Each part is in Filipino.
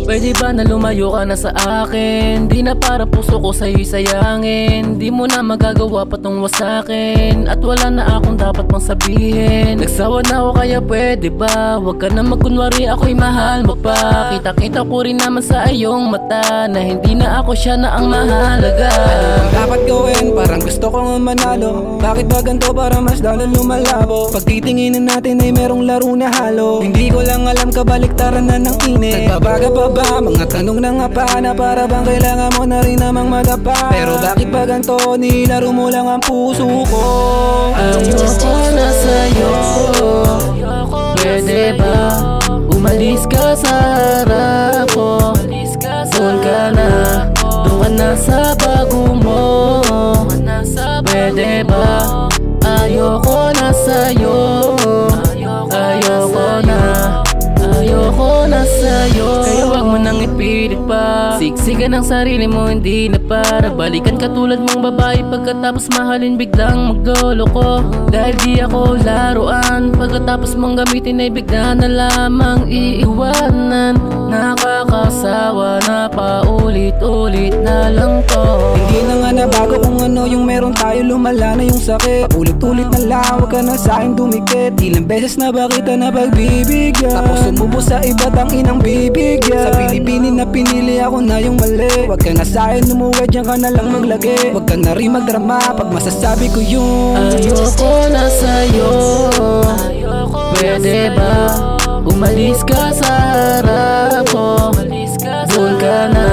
Pwede ba na lumayo ka na sa akin? Di na para puso ko sa'yo'y sayangin. Di mo na magagawa patungo sa'kin, at wala na akong dapat pang sabihin. Nagsawa na ako kaya pwede ba? Huwag ka na magkunwari ako'y mahal mo pa. Kita-kita ko rin naman sa iyong mata na hindi na ako siya na ang mahalaga. Ano dapat gawin? Parang gusto ko nga manalo. Bakit ba ganito? Para mas lalo lumalabo. Pagtitinginin natin ay merong laro na halo. Hindi ko lang alam, kabaliktaran na ng init. Nagbabaga pa ba? Mga tanong na nga pa na para bang kailangan mo na rin namang madapa. Pero bakit ba ganito? Nilaro mo lang ang puso ko. Ayoko na sa'yo. Pwede ba umalis ka sa harap ko? Doon ka na, doon ka na sa bago mo. Pwede ba? Ayoko na sa'yo. Ayoko na, ayoko na sa'yo. Kaya wag mo nang ipilit pa. Siksikan ang sarili mo, hindi na para balikan katulad mong babae. Pagkatapos mahalin biglang magloloko. Dahil di ako laruan, pagkatapos mong gamitin ay bigla na lamang iiwanan. Nakakasawa na paulit-ulit na lang to. Hindi na nga nabago kung ano yung meron tayo, lumala na yung sakit. Paulit-ulit na lang, huwag ka na sa'kin dumikit. Ilang beses na ba kita na pagbibigyan, tapos sumubo sa iba't ang inang bibigyan. Sa pinipili na pinili ako na yung mali. Huwag ka na sa'kin umuwi, dyan ka na lang maglagi. Huwag ka na rin magdrama pag masasabi ko yung ayoko na sa'yo. Pwede ba umalis ka sa harap ko? Doon ka na,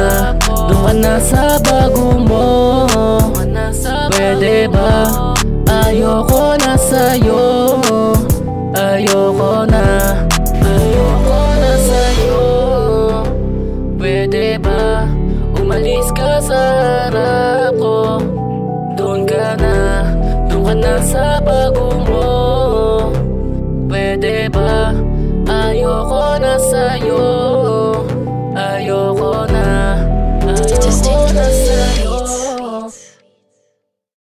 doon ka na sa bago mo. Pwede ba? Ayoko na sa'yo. Ayoko na, ayoko na sa'yo. Pwede ba umalis ka sa harap ko? Doon ka na, doon ka na sa bago mo. Pwede ba? Ayoko na sa'yo. Ayoko na, ayoko na sa'yo.